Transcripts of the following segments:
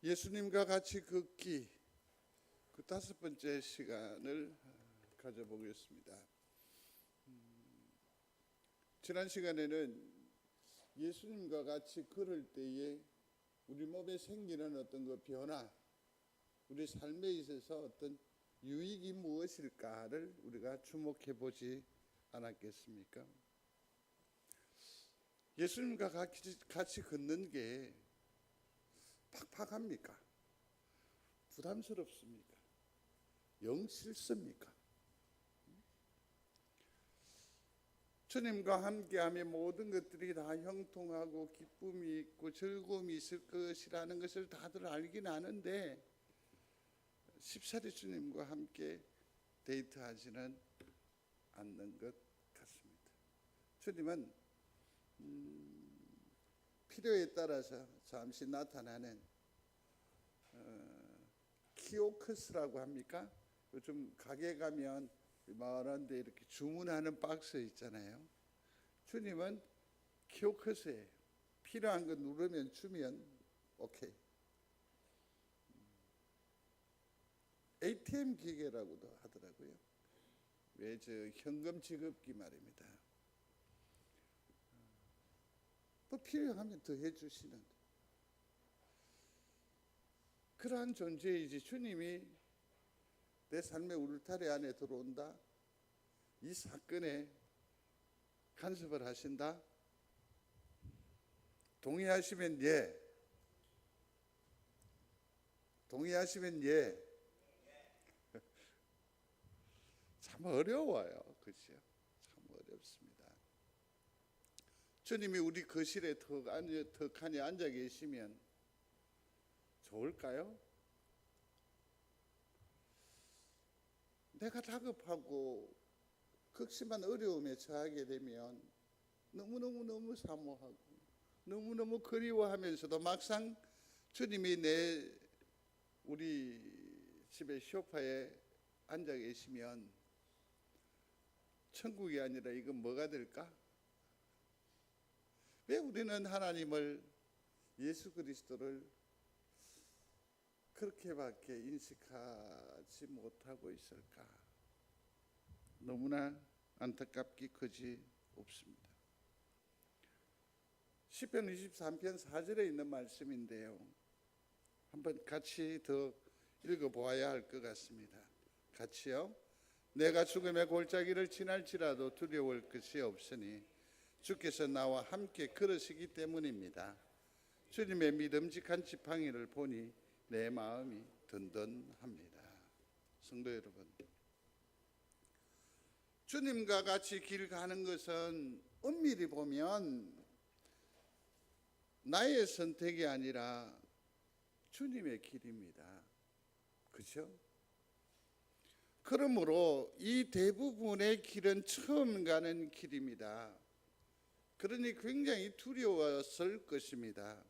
예수님과 같이 걷기, 그 5번째 시간을 가져보겠습니다. 지난 시간에는 예수님과 같이 걸을 때에 우리 몸에 생기는 어떤 그 변화, 우리 삶에 있어서 어떤 유익이 무엇일까를 우리가 주목해 보지 않았겠습니까? 예수님과 같이 걷는 게 팍팍합니까? 부담스럽습니까? 영 싫습니까? 주님과 함께하면 모든 것들이 다 형통하고 기쁨이 있고 즐거움이 있을 것이라는 것을 다들 알긴 아는데 쉽사리 주님과 함께 데이트하지는 않는 것 같습니다. 주님은 필요에 따라서 잠시 나타나는 키오스크라고 합니까? 요즘 가게 가면 말한데 이렇게 주문하는 박스 있잖아요. 주님은 키오스크예요. 필요한 거 누르면 주면 오케이. ATM 기계라고도 하더라고요. 왜 저 현금 지급기 말입니다. 뭐 필요하면 더 해주시는 그러한 존재이지, 주님이 내 삶의 울타리 안에 들어온다, 이 사건에 간섭을 하신다, 동의하시면 예, 동의하시면 예. 참 어려워요. 그렇죠? 참 어렵습니다. 주님이 우리 거실에 턱하니 앉아 계시면 좋을까요? 내가 다급하고 극심한 어려움에 처하게 되면 너무너무 사모하고 너무너무 그리워하면서도 막상 주님이 우리 집의 소파에 앉아 계시면 천국이 아니라 이건 뭐가 될까? 왜 우리는 하나님을, 예수 그리스도를 그렇게밖에 인식하지 못하고 있을까? 너무나 안타깝기 그지 없습니다. 시편 23편 4절에 있는 말씀인데요, 한번 같이 더 읽어보아야 할 것 같습니다. 같이요. 내가 죽음의 골짜기를 지날지라도 두려울 것이 없으니 주께서 나와 함께 걸으시기 때문입니다. 주님의 믿음직한 지팡이를 보니 내 마음이 든든합니다. 성도 여러분, 주님과 같이 길 가는 것은 엄밀히 보면 나의 선택이 아니라 주님의 길입니다. 그렇죠? 그러므로 이 대부분의 길은 처음 가는 길입니다. 그러니 굉장히 두려웠을 것입니다.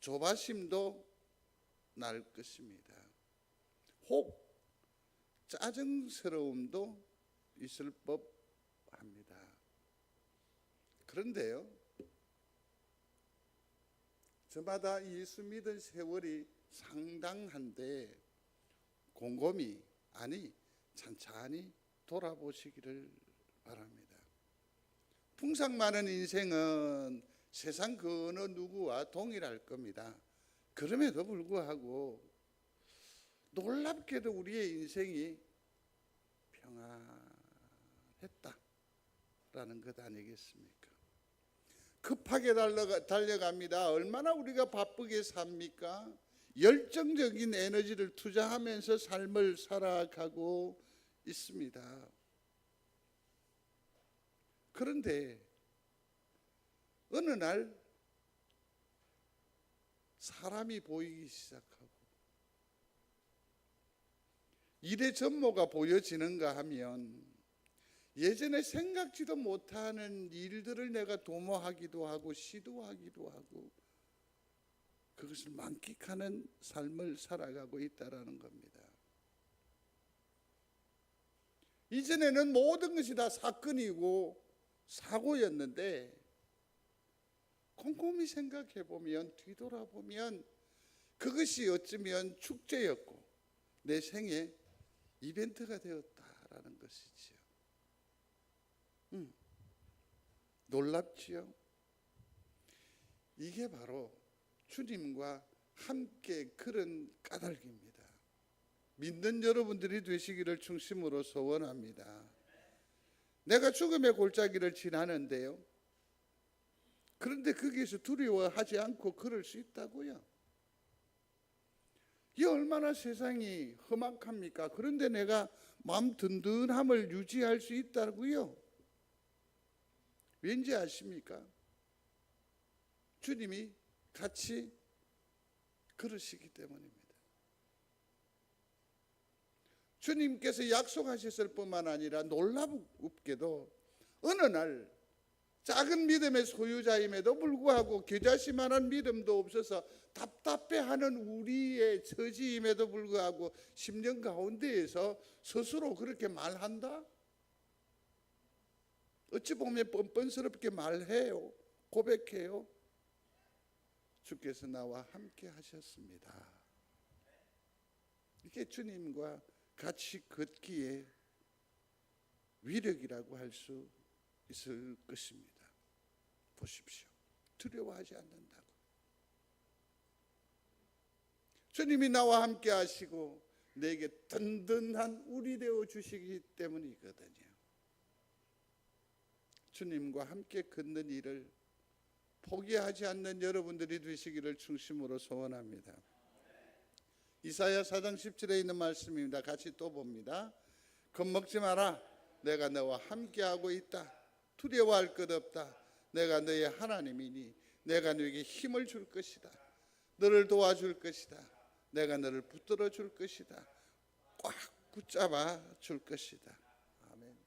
조바심도 날 것입니다. 혹 짜증스러움도 있을 법합니다. 그런데요, 저마다 예수 믿은 세월이 상당한데 곰곰이, 아니 찬찬히 돌아보시기를 바랍니다. 풍상 많은 인생은 세상 그 어느 누구와 동일할 겁니다. 그럼에도 불구하고 놀랍게도 우리의 인생이 평안했다라는 것 아니겠습니까? 급하게 달려갑니다. 얼마나 우리가 바쁘게 삽니까? 열정적인 에너지를 투자하면서 삶을 살아가고 있습니다. 그런데 어느 날 사람이 보이기 시작하고 일의 전모가 보여지는가 하면 예전에 생각지도 못하는 일들을 내가 도모하기도 하고 시도하기도 하고 그것을 만끽하는 삶을 살아가고 있다는 겁니다. 이전에는 모든 것이 다 사건이고 사고였는데 곰곰이 생각해 보면, 뒤돌아보면 그것이 어쩌면 축제였고 내 생애 이벤트가 되었다라는 것이지요. 놀랍지요? 이게 바로 주님과 함께 그런 까닭입니다. 믿는 여러분들이 되시기를 중심으로 소원합니다. 내가 죽음의 골짜기를 지나는데요, 그런데 거기에서 두려워하지 않고 걸을 수 있다고요? 이 얼마나 세상이 험악합니까? 그런데 내가 마음 든든함을 유지할 수 있다고요? 왠지 아십니까? 주님이 같이 걸으시기 때문입니다. 주님께서 약속하셨을 뿐만 아니라 놀랍게도 어느 날 작은 믿음의 소유자임에도 불구하고 겨자씨만한 믿음도 없어서 답답해하는 우리의 처지임에도 불구하고 심령 가운데에서 스스로 그렇게 말한다? 어찌 보면 뻔뻔스럽게 말해요. 고백해요. 주께서 나와 함께 하셨습니다. 이게 주님과 같이 걷기에 위력이라고 할 수 있을 것입니다. 보십시오. 두려워하지 않는다고. 주님이 나와 함께 하시고 내게 든든한 우리 되어 주시기 때문이거든요. 주님과 함께 걷는 일을 포기하지 않는 여러분들이 되시기를 중심으로 소원합니다. 이사야 4장 17에 있는 말씀입니다. 같이 또 봅니다. 겁먹지 마라. 내가 너와 함께하고 있다. 두려워할 것 없다. 내가 너의 하나님이니 내가 너에게 힘을 줄 것이다. 너를 도와줄 것이다. 내가 너를 붙들어 줄 것이다. 꽉 붙잡아 줄 것이다. 아멘.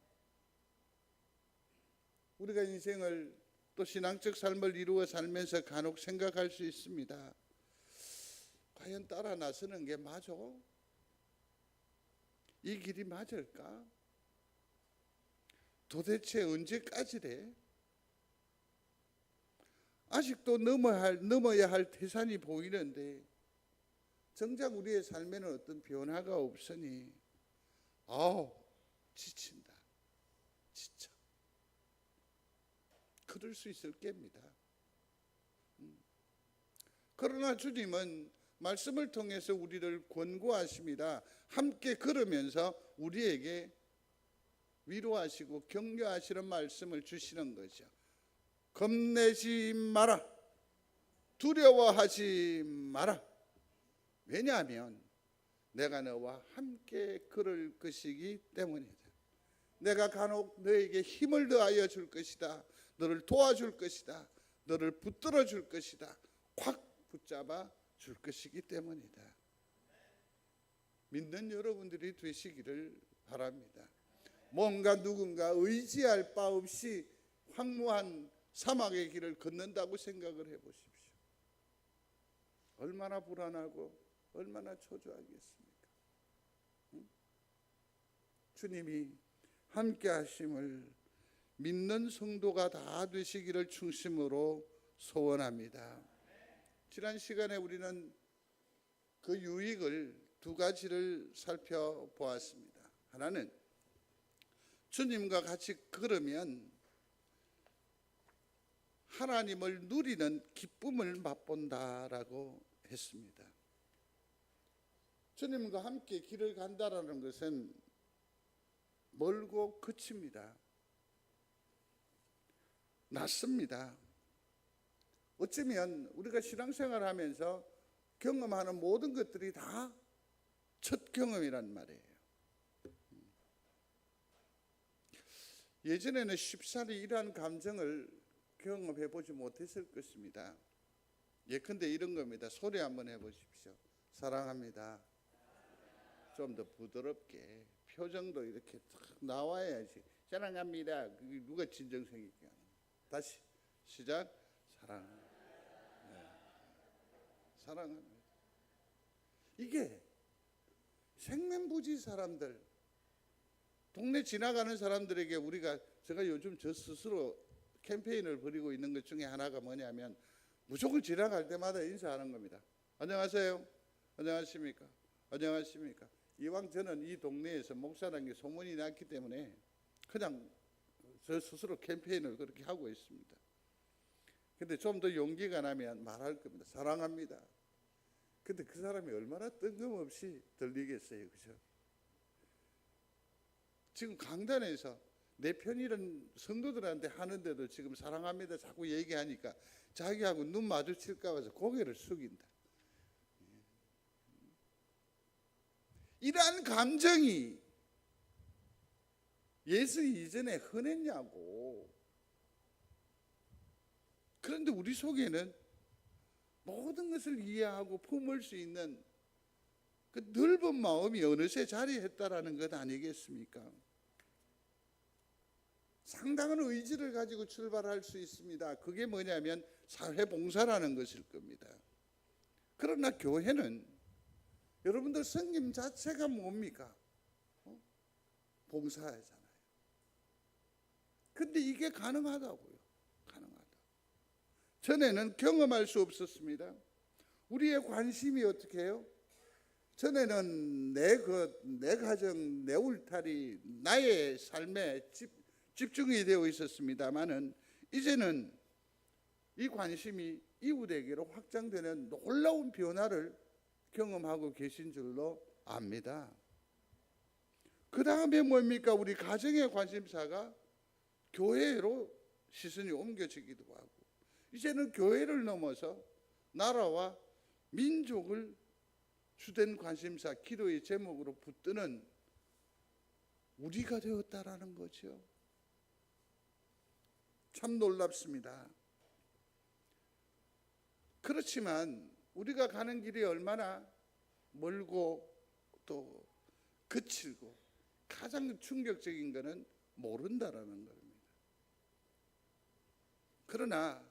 우리가 인생을 또 신앙적 삶을 이루어 살면서 간혹 생각할 수 있습니다. 과연 따라 나서는 게 맞아? 이 길이 맞을까? 도대체 언제까지래? 아직도 넘어야 할 태산이 보이는데 정작 우리의 삶에는 어떤 변화가 없으니 지친다. 지쳐. 그럴 수 있을 겁니다. 그러나 주님은 말씀을 통해서 우리를 권고하십니다. 함께 걸으면서 우리에게 위로하시고 격려하시는 말씀을 주시는 거죠. 겁내지 마라. 두려워하지 마라. 왜냐하면 내가 너와 함께 걸을 것이기 때문이다. 내가 간혹 너에게 힘을 더하여 줄 것이다. 너를 도와줄 것이다. 너를 붙들어 줄 것이다. 콱 붙잡아 줄 것이기 때문이다. 믿는 여러분들이 되시기를 바랍니다. 뭔가 누군가 의지할 바 없이 황무한 사막의 길을 걷는다고 생각을 해보십시오. 얼마나 불안하고 얼마나 초조하겠습니까? 주님이 함께 하심을 믿는 성도가 다 되시기를 중심으로 소원합니다. 지난 시간에 우리는 그 유익을 두 가지를 살펴보았습니다. 하나는 주님과 같이 걸으면 하나님을 누리는 기쁨을 맛본다라고 했습니다. 주님과 함께 길을 간다라는 것은 멀고 거칩니다. 낫습니다. 어쩌면 우리가 신앙생활을 하면서 경험하는 모든 것들이 다 첫 경험이란 말이에요. 예전에는 쉽사리 이러한 감정을 경험해 보지 못했을 것입니다. 예컨대 이런 겁니다. 소리 한번 해보십시오. 사랑합니다. 좀 더 부드럽게 표정도 이렇게 탁 나와야지. 사랑합니다. 그게 누가 진정성 있게 하는 거예요. 다시 시작. 사랑합니다. 네. 사랑합니다. 이게 생면부지 사람들, 동네 지나가는 사람들에게 제가 요즘 저 스스로 캠페인을 벌이고 있는 것 중에 하나가 뭐냐면 무조건 지나갈 때마다 인사하는 겁니다. 안녕하세요. 안녕하십니까? 안녕하십니까? 이왕 저는 이 동네에서 목사라는 게 소문이 났기 때문에 그냥 저 스스로 캠페인을 그렇게 하고 있습니다. 근데 좀 더 용기가 나면 말할 겁니다. 사랑합니다. 근데 그 사람이 얼마나 뜬금없이 들리겠어요, 그죠? 지금 강단에서 내 편이란 성도들한테 하는데도 지금 사랑합니다 자꾸 얘기하니까 자기하고 눈 마주칠까 봐서 고개를 숙인다. 이러한 감정이 예수 이전에 흔했냐고. 그런데 우리 속에는 모든 것을 이해하고 품을 수 있는 그 넓은 마음이 어느새 자리했다라는 것 아니겠습니까? 상당한 의지를 가지고 출발할 수 있습니다. 그게 뭐냐면 사회봉사라는 것일 겁니다. 그러나 교회는 여러분들 성김 자체가 뭡니까? 봉사하잖아요. 근데 이게 가능하다고요. 가능하다. 전에는 경험할 수 없었습니다. 우리의 관심이 어떻게 해요? 전에는 내 가정, 내 울타리, 나의 삶에 집중이 되어 있었습니다만은 이제는 이 관심이 이웃에게로 확장되는 놀라운 변화를 경험하고 계신 줄로 압니다. 그 다음에 뭡니까? 우리 가정의 관심사가 교회로 시선이 옮겨지기도 하고 이제는 교회를 넘어서 나라와 민족을 주된 관심사, 기도의 제목으로 붙드는 우리가 되었다라는 거죠. 참 놀랍습니다. 그렇지만 우리가 가는 길이 얼마나 멀고 또 거칠고 가장 충격적인 것은 모른다라는 겁니다. 그러나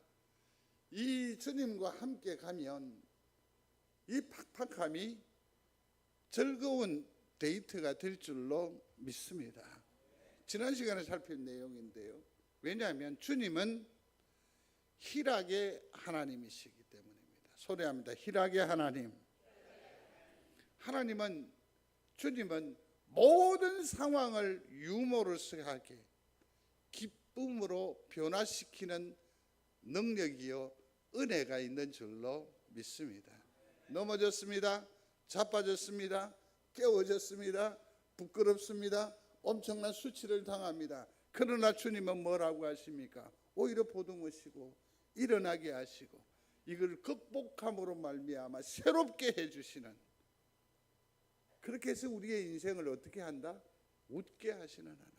이 주님과 함께 가면 이 팍팍함이 즐거운 데이트가 될 줄로 믿습니다. 지난 시간에 살핀 내용인데요. 왜냐하면 주님은 희락의 하나님이시기 때문입니다. 소리합니다. 희락의 하나님. 주님은 모든 상황을 유머러스하게 기쁨으로 변화시키는 능력이요 은혜가 있는 줄로 믿습니다. 넘어졌습니다. 자빠졌습니다. 깨워졌습니다. 부끄럽습니다. 엄청난 수치를 당합니다. 그러나 주님은 뭐라고 하십니까? 오히려 보듬으시고 일어나게 하시고 이걸 극복함으로 말미암아 새롭게 해주시는, 그렇게 해서 우리의 인생을 어떻게 한다? 웃게 하시는 하나님.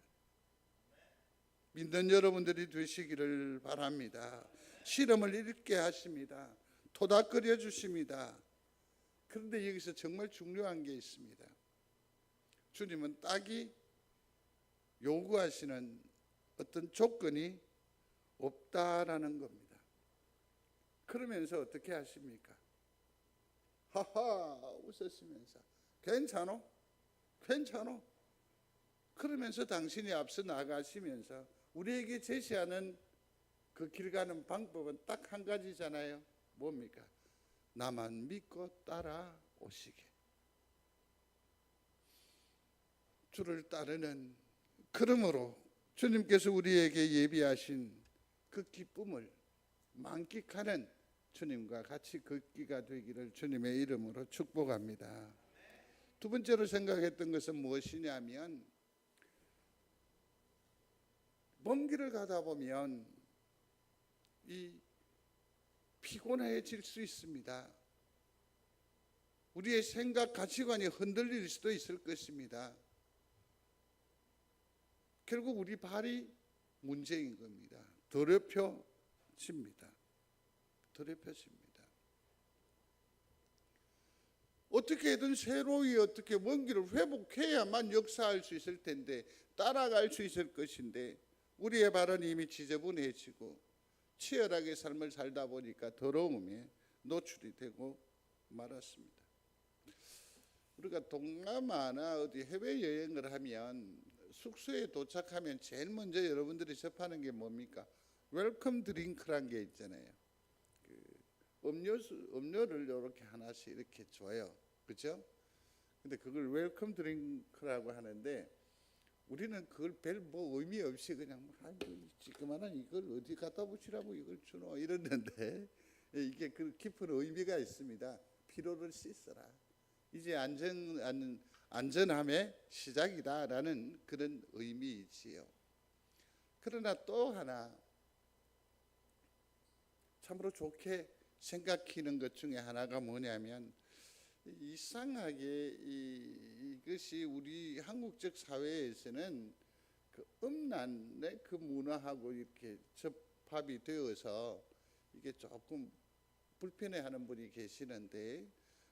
믿는 여러분들이 되시기를 바랍니다. 시름을 잃게 하십니다. 토닥거려 주십니다. 그런데 여기서 정말 중요한 게 있습니다. 주님은 딱히 요구하시는 어떤 조건이 없다라는 겁니다. 그러면서 어떻게 하십니까? 하하 웃으시면서 괜찮어? 괜찮어? 그러면서 당신이 앞서 나가시면서 우리에게 제시하는 그 길 가는 방법은 딱 한 가지잖아요. 뭡니까? 나만 믿고 따라오시게. 주를 따르는, 그러므로 주님께서 우리에게 예비하신 그 기쁨을 만끽하는 주님과 같이 걷기가 되기를 주님의 이름으로 축복합니다. 두 번째로 생각했던 것은 무엇이냐면, 먼 길을 가다 보면 이 피곤해질 수 있습니다. 우리의 생각, 가치관이 흔들릴 수도 있을 것입니다. 결국 우리 발이 문제인 겁니다. 더럽혀집니다. 더럽혀집니다. 어떻게든 새로이 어떻게 먼 길을 회복해야만 역사할 수 있을 텐데, 따라갈 수 있을 것인데 우리의 발은 이미 지저분해지고 치열하게 삶을 살다 보니까 더러움에 노출이 되고 말았습니다. 우리가 동남아나 어디 해외여행을 하면 숙소에 도착하면 제일 먼저 여러분들이 접하는 게 뭡니까? 웰컴 드링크란 게 있잖아요. 음료를 이렇게 하나씩 이렇게 줘요. 그죠? 근데 그걸 웰컴 드링크라고 하는데 우리는 그걸 별 뭐 의미 없이 그냥 지그마한 이걸 어디 갖다 붙이라고 이걸 주노 이랬는데 이게 그 깊은 의미가 있습니다. 피로를 씻어라. 이제 안전함의 시작이다라는 그런 의미이지요. 그러나 또 하나 참으로 좋게 생각하는 것 중에 하나가 뭐냐면 이상하게 이것이 우리 한국적 사회에서는 그 음란의 그 문화하고 이렇게 접합이 되어서 이게 조금 불편해하는 분이 계시는데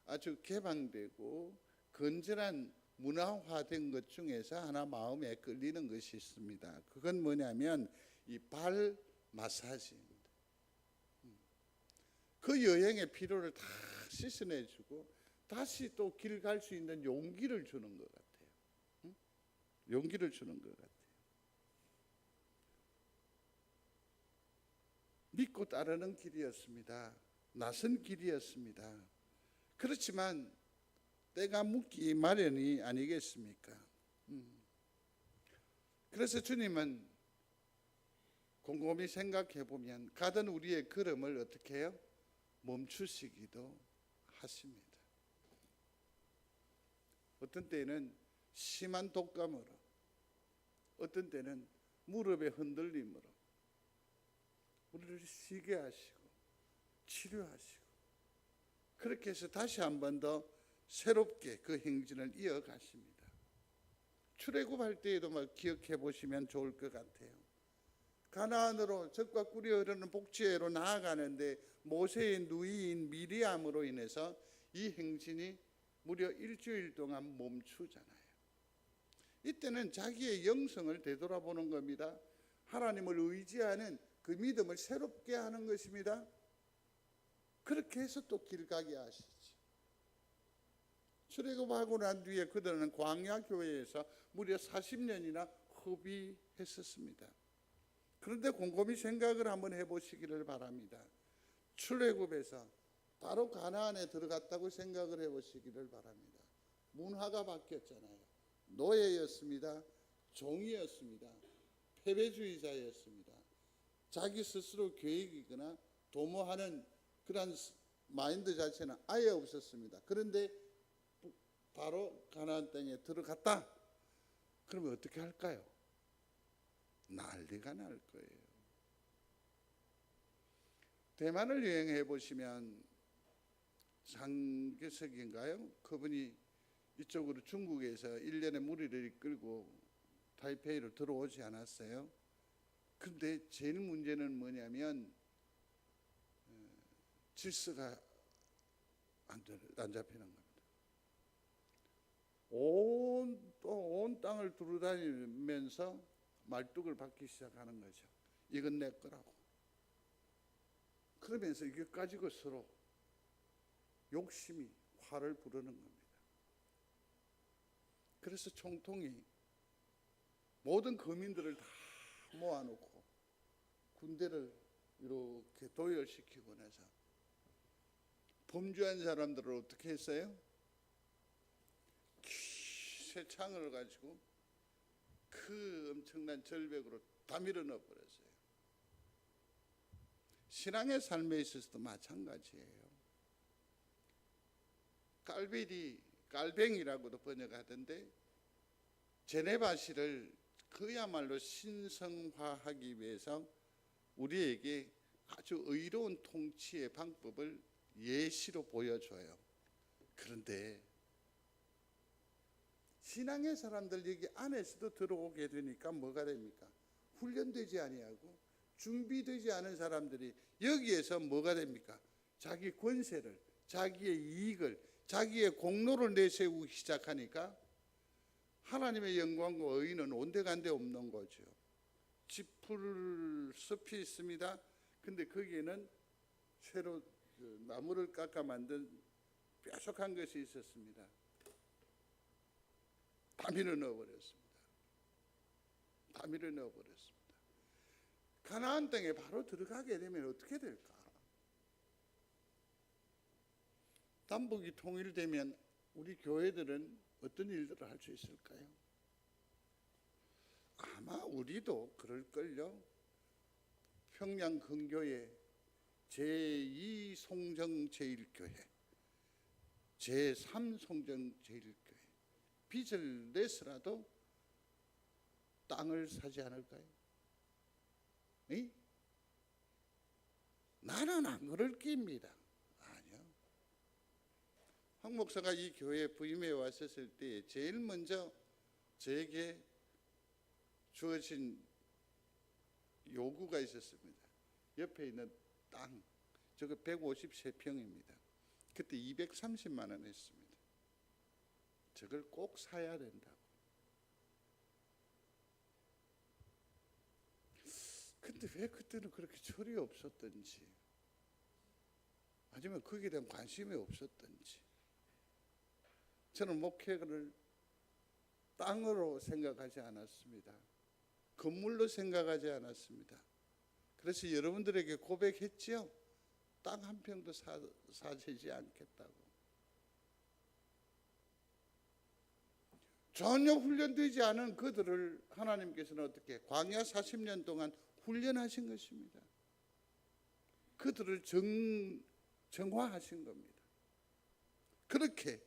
아주 개방되고 건전한 문화화된 것 중에서 하나 마음에 끌리는 것이 있습니다. 그건 뭐냐면 이 발 마사지입니다. 그 여행의 피로를 다 씻어내주고 다시 또 길 갈 수 있는 용기를 주는 것 같아요. 용기를 주는 것 같아요. 믿고 따르는 길이었습니다. 낯선 길이었습니다. 그렇지만 때가 묻기 마련이 아니겠습니까? 그래서 주님은 곰곰이 생각해 보면 가던 우리의 걸음을 어떻게 해요? 멈추시기도 하십니다. 어떤 때는 심한 독감으로, 어떤 때는 무릎의 흔들림으로 우리를 쉬게 하시고 치료하시고 그렇게 해서 다시 한 번 더 새롭게 그 행진을 이어가십니다. 출애굽할 때에도 기억해 보시면 좋을 것 같아요. 가나안으로 적과 꿀이 흐르는 복지회로 나아가는데 모세의 누이인 미리암으로 인해서 이 행진이 무려 일주일 동안 멈추잖아요. 이때는 자기의 영성을 되돌아보는 겁니다. 하나님을 의지하는 그 믿음을 새롭게 하는 것입니다. 그렇게 해서 또 길 가게 하시지. 출애굽하고 난 뒤에 그들은 광야 교회에서 무려 40년이나 허비했었습니다. 그런데 곰곰이 생각을 한번 해보시기를 바랍니다. 출애굽에서 바로 가나안에 들어갔다고 생각을 해보시기를 바랍니다. 문화가 바뀌었잖아요. 노예였습니다. 종이었습니다. 패배주의자였습니다. 자기 스스로 계획이거나 도모하는 그런 마인드 자체는 아예 없었습니다. 그런데 바로 가나안 땅에 들어갔다. 그러면 어떻게 할까요? 난리가 날 거예요. 대만을 여행해 보시면 장개석인가요? 그분이 이쪽으로 중국에서 1년의 무리를 이끌고 타이페이로 들어오지 않았어요. 그런데 제일 문제는 뭐냐면 질서가 안 잡히는 겁니다. 온 땅을 두루다니면서 말뚝을 받기 시작하는 거죠. 이건 내 거라고. 그러면서 이게 가지고 서로 욕심이 화를 부르는 겁니다. 그래서 총통이 모든 거민들을 다 모아놓고 군대를 이렇게 도열시키고 나서 범죄한 사람들을 어떻게 했어요? 새 창을 가지고 그 엄청난 절벽으로 다 밀어넣어 버렸어요. 신앙의 삶에 있어서도 마찬가지예요. 깔뱅이라고도 번역하던데 제네바시를 그야말로 신성화하기 위해서 우리에게 아주 의로운 통치의 방법을 예시로 보여줘요. 그런데 신앙의 사람들 여기 안에서도 들어오게 되니까 뭐가 됩니까? 훈련되지 아니하고 준비되지 않은 사람들이 여기에서 뭐가 됩니까? 자기 권세를, 자기의 이익을, 자기의 공로를 내세우기 시작하니까 하나님의 영광과 의는 온데간데 없는 거죠. 짚을 숲이 있습니다. 근데 거기에는 새로 나무를 깎아 만든 뾰족한 것이 있었습니다. 다 밀어 넣어버렸습니다. 다 밀어 넣어버렸습니다. 가나안 땅에 바로 들어가게 되면 어떻게 될까? 남북이 통일되면 우리 교회들은 어떤 일들을 할 수 있을까요? 아마 우리도 그럴걸요. 평양 근교에 제2 송정 제1교회, 제3 송정 제1교회 빚을 내서라도 땅을 사지 않을까요? 이? 나는 안 그럴 깁니다. 아니요. 황 목사가 이 교회에 부임해 왔었을 때 제일 먼저 저에게 주어진 요구가 있었습니다. 옆에 있는 땅, 저거 153평입니다. 그때 230만 원 했습니다. 저걸 꼭 사야 된다고. 근데 왜 그때는 그렇게 철이 없었던지, 아니면 거기에 대한 관심이 없었던지. 저는 목회를 땅으로 생각하지 않았습니다. 건물로 생각하지 않았습니다. 그래서 여러분들에게 고백했지요. 땅 한 평도 사주지 않겠다고. 전혀 훈련되지 않은 그들을 하나님께서는 어떻게 광야 40년 동안 훈련하신 것입니다. 그들을 정화하신 겁니다. 그렇게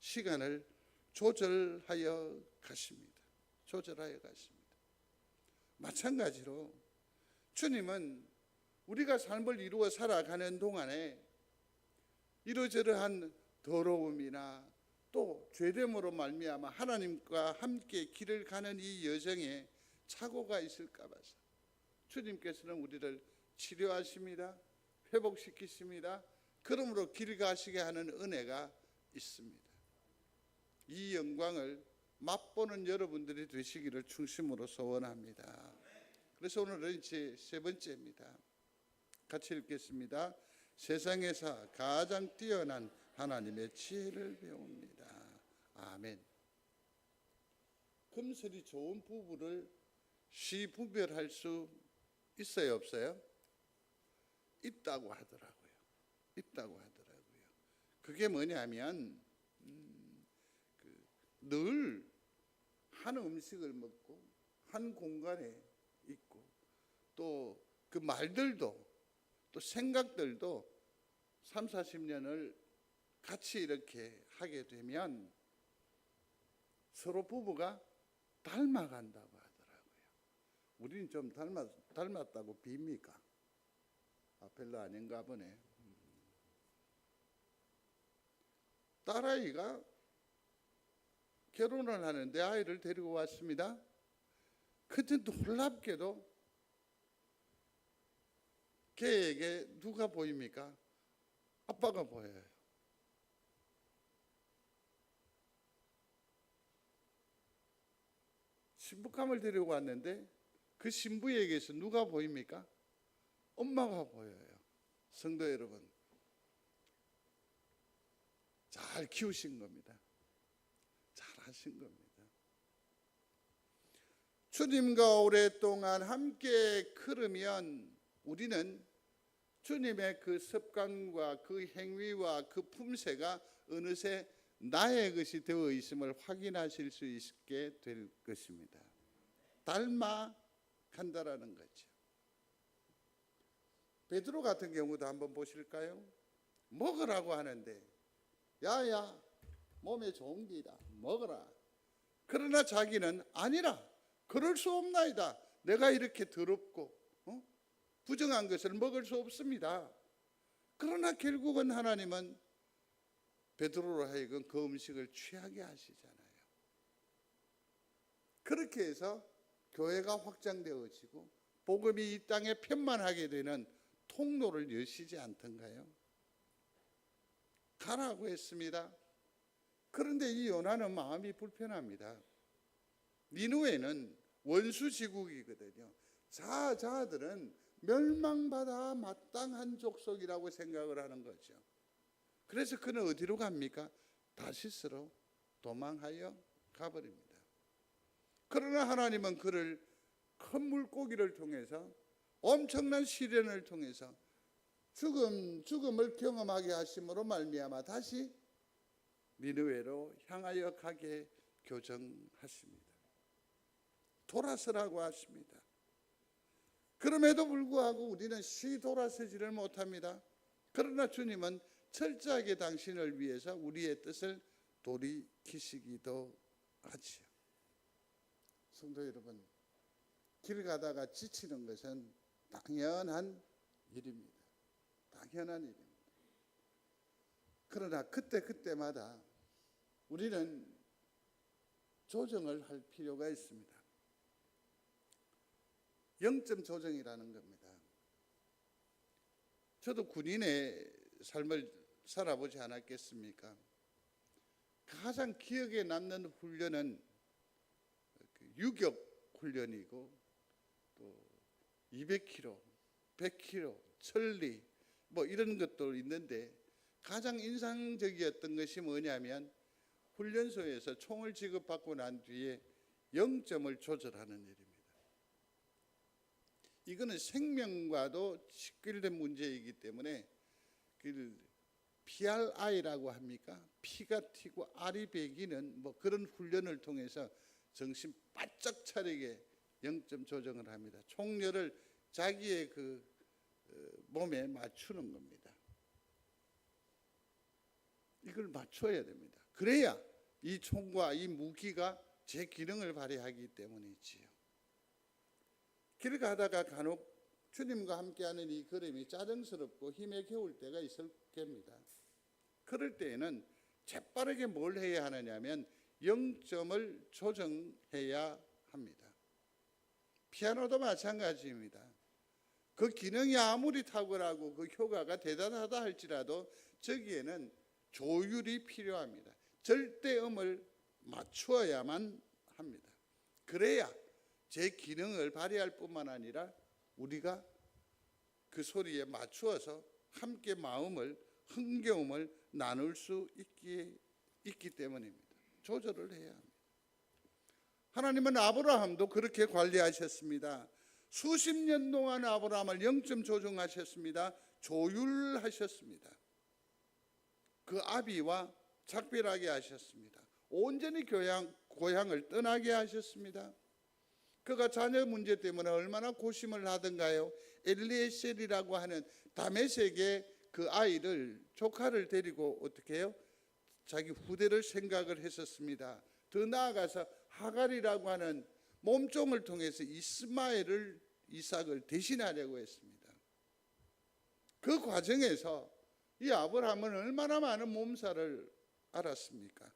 시간을 조절하여 가십니다. 조절하여 가십니다. 마찬가지로 주님은 우리가 삶을 이루어 살아가는 동안에 이러저러한 더러움이나 또 죄됨으로 말미암아 하나님과 함께 길을 가는 이 여정에 착오가 있을까 봐서 주님께서는 우리를 치료하십니다. 회복시키십니다. 그러므로 길 가시게 하는 은혜가 있습니다. 이 영광을 맛보는 여러분들이 되시기를 중심으로 소원합니다. 그래서 오늘은 제 세 번째입니다. 같이 읽겠습니다. 세상에서 가장 뛰어난 하나님의 지혜를 배웁니다. 아멘. 금슬이 좋은 부부를 시부별할 수 있어요, 없어요? 있다고 하더라고요. 있다고 하더라고요. 그게 뭐냐면 늘 한 음식을 먹고 한 공간에 있고 또 그 말들도 또 생각들도 3, 40년을 같이 이렇게 하게 되면 서로 부부가 닮아간다고 하더라고요. 우리는 좀 닮았다고 빕니까? 별로 아닌가 보네. 딸아이가 결혼을 하는데 아이를 데리고 왔습니다. 그때 놀랍게도 걔에게 누가 보입니까? 아빠가 보여요. 신부감을 데리고 왔는데 그 신부에게서 누가 보입니까? 엄마가 보여요. 성도 여러분, 잘 키우신 겁니다. 잘 하신 겁니다. 주님과 오랫동안 함께 걸으면 우리는 주님의 그 습관과 그 행위와 그 품새가 어느새 나의 것이 되어 있음을 확인하실 수 있게 될 것입니다. 닮아간다라는 거죠. 베드로 같은 경우도 한번 보실까요? 먹으라고 하는데 야야 몸에 좋은 기다 먹어라. 그러나 자기는 아니라 그럴 수 없나이다. 내가 이렇게 더럽고 부정한 것을 먹을 수 없습니다. 그러나 결국은 하나님은 베드로로 하여금 그 음식을 취하게 하시잖아요. 그렇게 해서 교회가 확장되어지고 복음이 이 땅에 편만하게 되는 통로를 여시지 않던가요? 가라고 했습니다. 그런데 이 요나는 마음이 불편합니다. 니느웨는 원수 지국이거든요. 자들은 멸망받아 마땅한 족속이라고 생각을 하는 거죠. 그래서 그는 어디로 갑니까? 다시스로 도망하여 가버립니다. 그러나 하나님은 그를 큰 물고기를 통해서 엄청난 시련을 통해서 죽음을 경험하게 하심으로 말미암아 다시 니느웨로 향하여 가게 교정하십니다. 돌아서라고 하십니다. 그럼에도 불구하고 우리는 돌아서지를 못합니다. 그러나 주님은 철저하게 당신을 위해서 우리의 뜻을 돌이키시기도 하지요. 성도 여러분, 길 가다가 지치는 것은 당연한 일입니다. 당연한 일입니다. 그러나 그때마다 우리는 조정을 할 필요가 있습니다. 영점 조정이라는 겁니다. 저도 군인의 삶을 살아보지 않았겠습니까? 가장 기억에 남는 훈련은 유격 훈련이고 또 200km, 100km, 천리 뭐 이런 것도 있는데 가장 인상적이었던 것이 뭐냐면 훈련소에서 총을 지급받고 난 뒤에 0점을 조절하는 일입니다. 이거는 생명과도 직결된 문제이기 때문에 PRI라고 합니까? 피가 튀고 알이 배기는 뭐 그런 훈련을 통해서 정신 바짝 차리게 0점 조정을 합니다. 총열을 자기의 몸에 맞추는 겁니다. 이걸 맞춰야 됩니다. 그래야 이 총과 이 무기가 제 기능을 발휘하기 때문이지요. 길 가다가 간혹 주님과 함께하는 이 걸음이 짜증스럽고 힘에 겨울 때가 있을 겁니다. 그럴 때에는 재빠르게 뭘 해야 하느냐면 0점을 조정해야 합니다. 피아노도 마찬가지입니다. 그 기능이 아무리 탁월하고 그 효과가 대단하다 할지라도 저기에는 조율이 필요합니다. 절대음을 맞추어야만 합니다. 그래야 제 기능을 발휘할 뿐만 아니라 우리가 그 소리에 맞추어서 함께 마음을 흥겨움을 나눌 수 있기 때문입니다. 조절을 해야 합니다. 하나님은 아브라함도 그렇게 관리하셨습니다. 수십 년 동안 아브라함을 0점 조정하셨습니다. 조율하셨습니다. 그 아비와 작별하게 하셨습니다. 온전히 고향을 떠나게 하셨습니다. 그가 자녀 문제 때문에 얼마나 고심을 하던가요. 엘리에셀이라고 하는 다메섹의 그 아이를 조카를 데리고 어떻게 해요? 자기 후대를 생각을 했었습니다. 더 나아가서 하갈이라고 하는 몸종을 통해서 이삭을 대신하려고 했습니다. 그 과정에서 이 아브라함은 얼마나 많은 몸살을 알았습니까?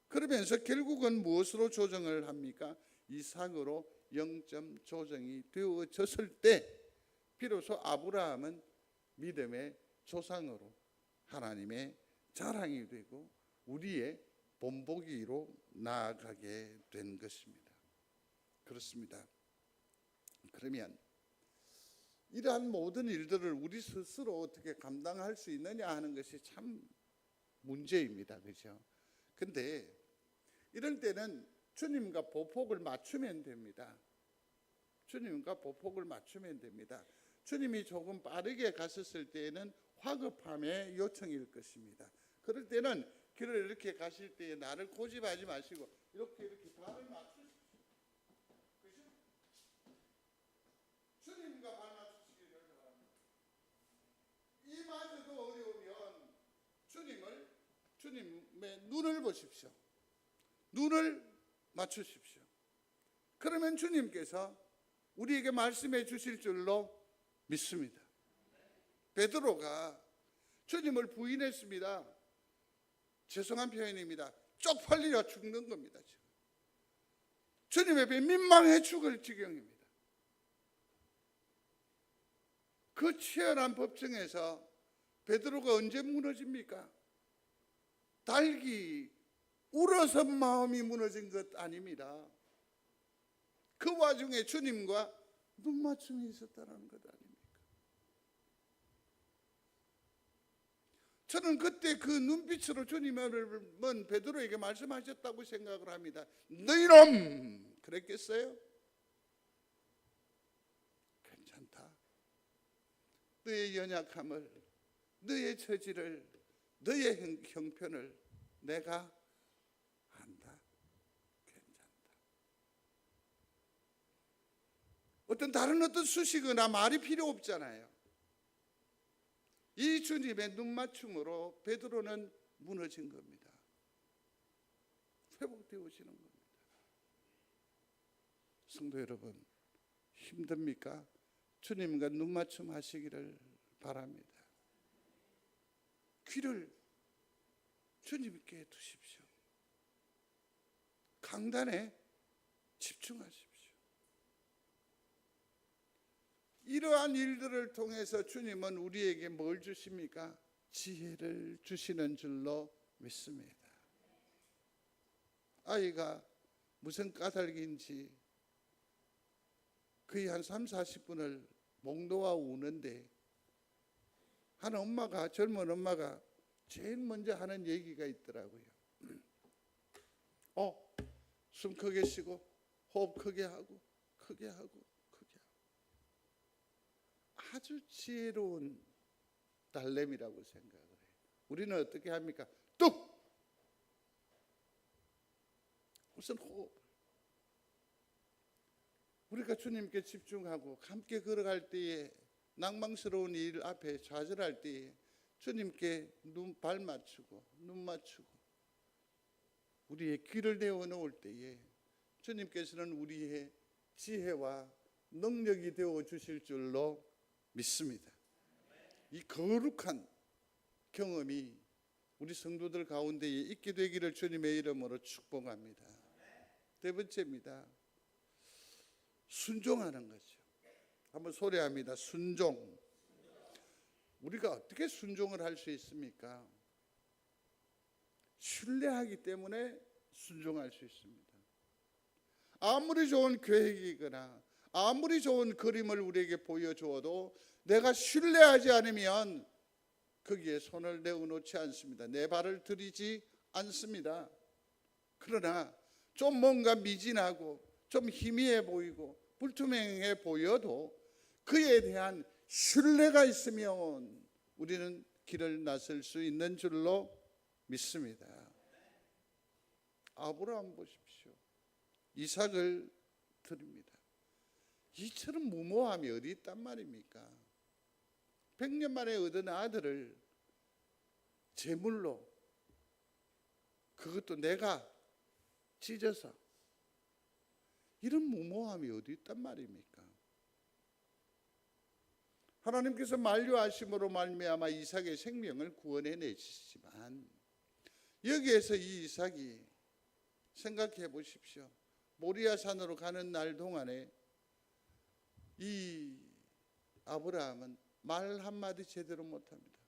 그러면서 결국은 무엇으로 조정을 합니까? 이삭으로 0점 조정이 되어졌을 때 비로소 아브라함은 믿음의 조상으로 하나님의 자랑이 되고 우리의 본보기로 나아가게 된 것입니다. 그렇습니다. 그러면 이러한 모든 일들을 우리 스스로 어떻게 감당할 수 있느냐 하는 것이 참 문제입니다. 그렇죠? 근데 이럴 때는 주님과 보폭을 맞추면 됩니다. 주님과 보폭을 맞추면 됩니다. 주님이 조금 빠르게 갔었을 때에는 화급함의 요청일 것입니다. 그럴 때는 길을 이렇게 가실 때에 나를 고집하지 마시고 이렇게 발을 맞추십시오. 그죠? 주님과 발 맞추시기를 바랍니다. 이마저도 어려우면 주님의 눈을 보십시오. 눈을 맞추십시오. 그러면 주님께서 우리에게 말씀해 주실 줄로 믿습니다. 베드로가 주님을 부인했습니다. 죄송한 표현입니다. 쪽팔리려 죽는 겁니다. 지금. 주님 앞에 민망해 죽을 지경입니다. 그 치열한 법정에서 베드로가 언제 무너집니까? 달기 울어서 마음이 무너진 것 아닙니다. 그 와중에 주님과 눈맞춤이 있었다는 것 아닙니까? 저는 그때 그 눈빛으로 주님은 베드로에게 말씀하셨다고 생각을 합니다. 너희놈! 그랬겠어요? 괜찮다. 너의 연약함을, 너의 처지를, 너의 형편을 내가 안다. 괜찮다. 다른 어떤 수식어나 말이 필요 없잖아요. 이 주님의 눈맞춤으로 베드로는 무너진 겁니다. 회복되어지는 겁니다. 성도 여러분, 힘듭니까? 주님과 눈맞춤 하시기를 바랍니다. 귀를 주님께 두십시오. 강단에 집중하십시오. 이러한 일들을 통해서 주님은 우리에게 뭘 주십니까? 지혜를 주시는 줄로 믿습니다. 아이가 무슨 까닭인지 거의 한 30-40분을 목 놓아 우는데 한 엄마가, 젊은 엄마가 제일 먼저 하는 얘기가 있더라고요. 숨 크게 쉬고 호흡 크게 하고 크게 하고 크게 하고. 아주 지혜로운 딸내미라고 생각을 해요. 우리는 어떻게 합니까? 뚝! 우선 호흡. 우리가 주님께 집중하고 함께 걸어갈 때에 낭망스러운 일 앞에 좌절할 때에 주님께 발 맞추고 눈 맞추고 우리의 귀를 내어 놓을 때에 주님께서는 우리의 지혜와 능력이 되어 주실 줄로 믿습니다. 이 거룩한 경험이 우리 성도들 가운데에 있게 되기를 주님의 이름으로 축복합니다. 네 번째입니다. 순종하는 거죠. 한번 소리합니다. 순종. 우리가 어떻게 순종을 할 수 있습니까? 신뢰하기 때문에 순종할 수 있습니다. 아무리 좋은 계획이거나 아무리 좋은 그림을 우리에게 보여주어도 내가 신뢰하지 않으면 거기에 손을 내어놓지 않습니다. 내 발을 들이지 않습니다. 그러나 좀 뭔가 미진하고 좀 희미해 보이고 불투명해 보여도 그에 대한 신뢰가 있으면 우리는 길을 나설 수 있는 줄로 믿습니다. 아브라함 보십시오. 이삭을 드립니다. 이처럼 무모함이 어디 있단 말입니까? 100년 만에 얻은 아들을 제물로, 그것도 내가 찢어서, 이런 무모함이 어디 있단 말입니까? 하나님께서 만류하심으로 말미암아 이삭의 생명을 구원해 내시지만 여기에서 이 이삭이, 생각해 보십시오. 모리아 산으로 가는 날 동안에 이 아브라함은 말 한마디 제대로 못합니다.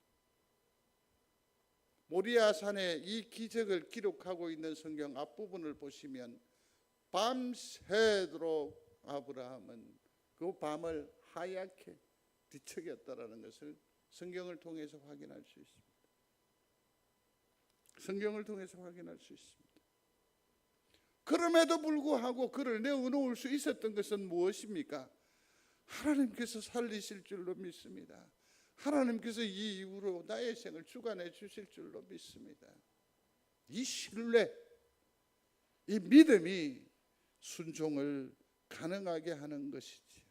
모리아 산에 이 기적을 기록하고 있는 성경 앞부분을 보시면 밤새도록 아브라함은 그 밤을 하얗게 뒤척였다라는 것을 성경을 통해서 확인할 수 있습니다. 성경을 통해서 확인할 수 있습니다. 그럼에도 불구하고 그를 내어놓을 수 있었던 것은 무엇입니까? 하나님께서 살리실 줄로 믿습니다. 하나님께서 이 이후로 나의 생을 주관해 주실 줄로 믿습니다. 이 신뢰, 이 믿음이 순종을 가능하게 하는 것이지요.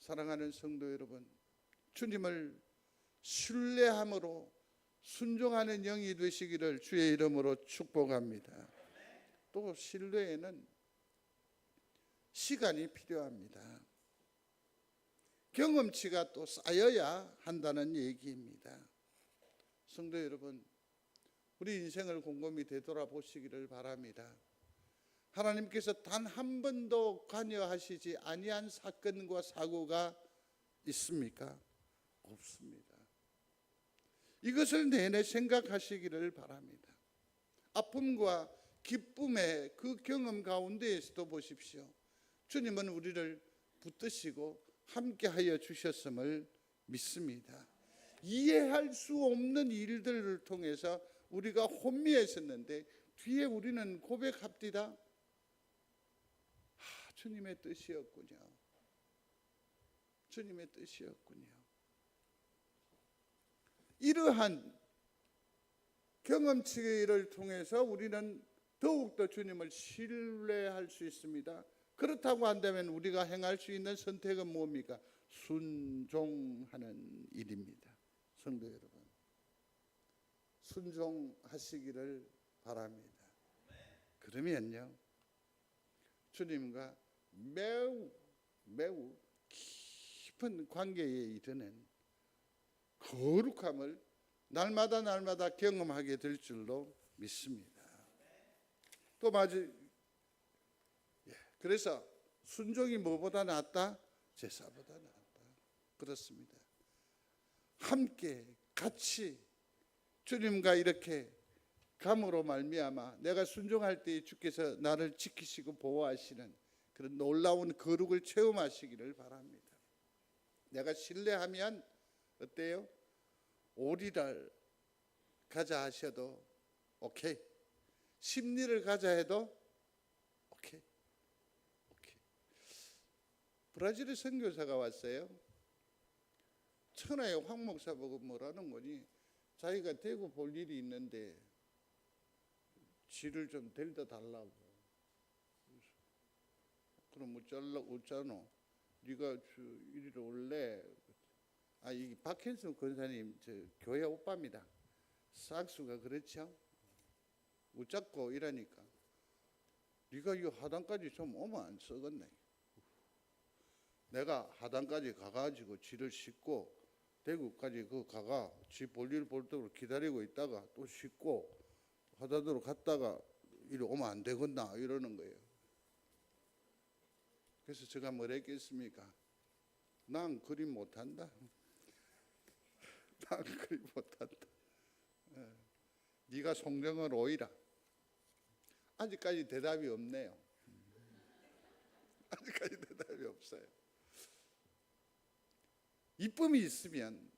사랑하는 성도 여러분, 주님을 신뢰함으로 순종하는 영이 되시기를 주의 이름으로 축복합니다. 또 신뢰에는 시간이 필요합니다. 경험치가 또 쌓여야 한다는 얘기입니다. 성도 여러분, 우리 인생을 곰곰이 되돌아보시기를 바랍니다. 하나님께서 단 한 번도 관여하시지 아니한 사건과 사고가 있습니까? 없습니다. 이것을 내내 생각하시기를 바랍니다. 아픔과 기쁨의 그 경험 가운데에서도 보십시오. 주님은 우리를 붙드시고 함께하여 주셨음을 믿습니다. 이해할 수 없는 일들을 통해서 우리가 혼미했었는데 뒤에 우리는 고백합디다. 주님의 뜻이었군요. 주님의 뜻이었군요. 이러한 경험치를 통해서 우리는 더욱더 주님을 신뢰할 수 있습니다. 그렇다고 한다면 우리가 행할 수 있는 선택은 뭡니까? 순종하는 일입니다. 성도 여러분, 순종하시기를 바랍니다. 그러면요, 주님과 매우 깊은 관계에 이르는 거룩함을 날마다 경험하게 될 줄로 믿습니다. 또 그래서 순종이 뭐보다 낫다? 제사보다 낫다. 그렇습니다. 함께 같이 주님과 이렇게 감으로 말미암아 내가 순종할 때 주께서 나를 지키시고 보호하시는 그런 놀라운 거룩을 체험하시기를 바랍니다. 내가 신뢰하면 어때요? 오리를 가자 하셔도 오케이. 심리를 가자 해도 오케이. 브라질의 선교사가 왔어요. 천하의 황 목사 보고 뭐라는 거니? 자기가 대구 볼 일이 있는데 지를 좀 데려다 달라고. 그럼 어쩌노? 네가 이리로 올래? 이 박현수 권사님 저 교회 오빠입니다. 싹수가 그렇죠? 웃자고 이러니까 네가 이 하단까지 좀 오면 안 썩었네. 내가 하단까지 가가지고 지를 싣고 대구까지 가가 지 볼일 볼도록 기다리고 있다가 또 싣고 하단으로 갔다가 이리 오면 안 되겠나 이러는 거예요. 그래서 제가 뭐라 했겠습니까? 난 그림 못한다. 난 그림 못한다. 네가 송정을 오이라. 아직까지 대답이 없네요. 아직까지 대답이 없어요. 이쁨이 있으면,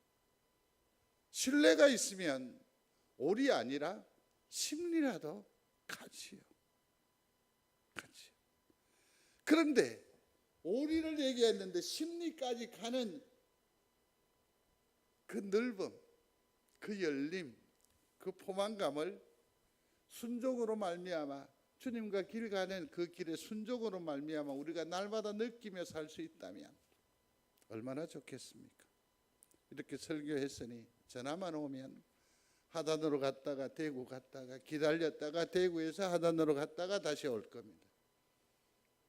신뢰가 있으면 오리 아니라 심리라도 같이요. 그런데 오리를 얘기했는데 심리까지 가는 그 넓음, 그 열림, 그 포만감을 순종으로 말미암아 주님과 길 가는 그 길에 순종으로 말미암아 우리가 날마다 느끼며 살 수 있다면 얼마나 좋겠습니까? 이렇게 설교했으니 전화만 오면 하단으로 갔다가 대구 갔다가 기다렸다가 대구에서 하단으로 갔다가 다시 올 겁니다.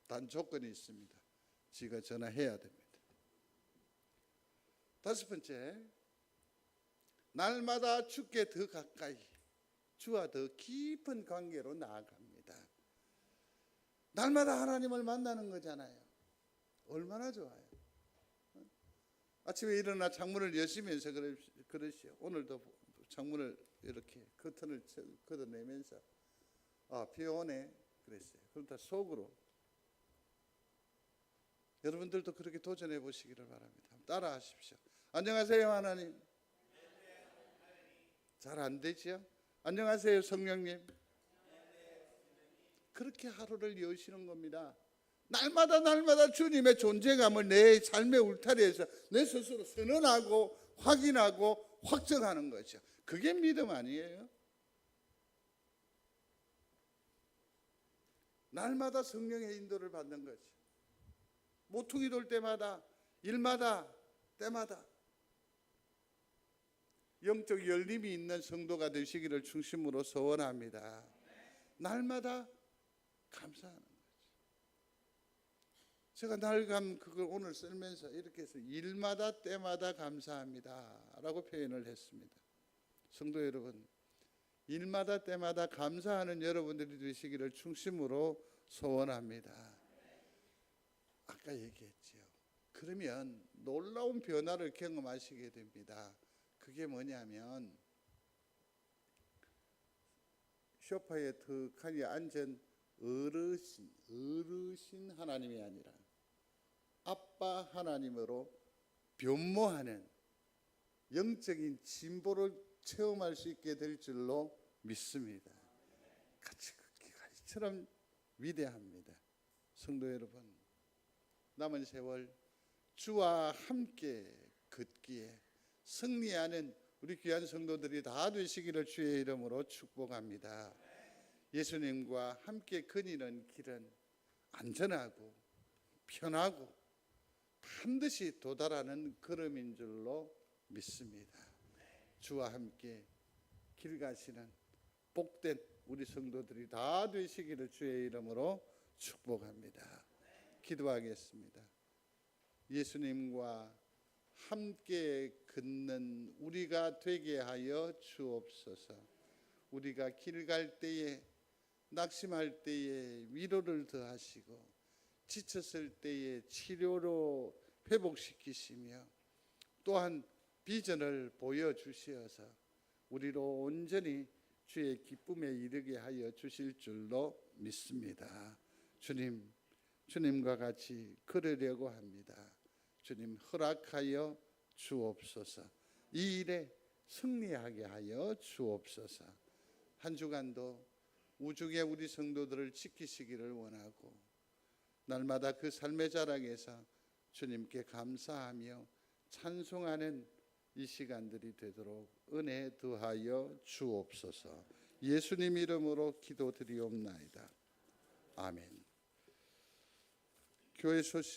단 조건이 있습니다. 지가 전화해야 됩니다. 다섯 번째, 날마다 주께 더 가까이, 주와 더 깊은 관계로 나아갑니다. 날마다 하나님을 만나는 거잖아요. 얼마나 좋아요. 아침에 일어나 창문을 여시면서 그러시오. 오늘도 창문을 이렇게 커튼을 걷어내면서 비 오네 그랬어요. 그러다 속으로 여러분들도 그렇게 도전해 보시기를 바랍니다. 따라 하십시오. 안녕하세요 하나님. 잘 안 되지요? 안녕하세요 성령님. 그렇게 하루를 여시는 겁니다. 날마다 주님의 존재감을 내 삶의 울타리에서 내 스스로 선언하고 확인하고 확정하는 거죠. 그게 믿음 아니에요? 날마다 성령의 인도를 받는 거죠. 모퉁이 돌 때마다, 일마다, 때마다 영적 열림이 있는 성도가 되시기를 중심으로 소원합니다. 날마다 감사하는 거죠. 제가 날감 그걸 오늘 쓰면서 이렇게 해서 일마다 때마다 감사합니다 라고 표현을 했습니다. 성도 여러분, 일마다 때마다 감사하는 여러분들이 되시기를 중심으로 소원합니다. 아까 얘기했죠. 그러면 놀라운 변화를 경험하시게 됩니다. 그게 뭐냐면 소파에 턱하니 앉은 어르신 하나님이 아니라 아빠 하나님으로 변모하는 영적인 진보를 체험할 수 있게 될 줄로 믿습니다. 같이처럼 위대합니다. 성도 여러분, 남은 세월 주와 함께 걷기에 승리하는 우리 귀한 성도들이 다 되시기를 주의 이름으로 축복합니다. 예수님과 함께 거니는 길은 안전하고 편하고 반드시 도달하는 걸음인 줄로 믿습니다. 주와 함께 길 가시는 복된 우리 성도들이 다 되시기를 주의 이름으로 축복합니다. 기도하겠습니다. 예수님과 함께 걷는 우리가 되게 하여 주옵소서. 우리가 길 갈 때에, 낙심할 때에 위로를 더하시고 지쳤을 때에 치료로 회복시키시며 또한 비전을 보여주시어서 우리로 온전히 주의 기쁨에 이르게 하여 주실 줄로 믿습니다. 주님과 같이 걸으려고 합니다. 주님 허락하여 주옵소서. 이 일에 승리하게 하여 주옵소서. 한 주간도 우중에 우리 성도들을 지키시기를 원하고 날마다 그 삶의 자락에서 주님께 감사하며 찬송하는 이 시간들이 되도록 은혜 더하여 주옵소서. 예수님 이름으로 기도드리옵나이다. 아멘. 교회 소식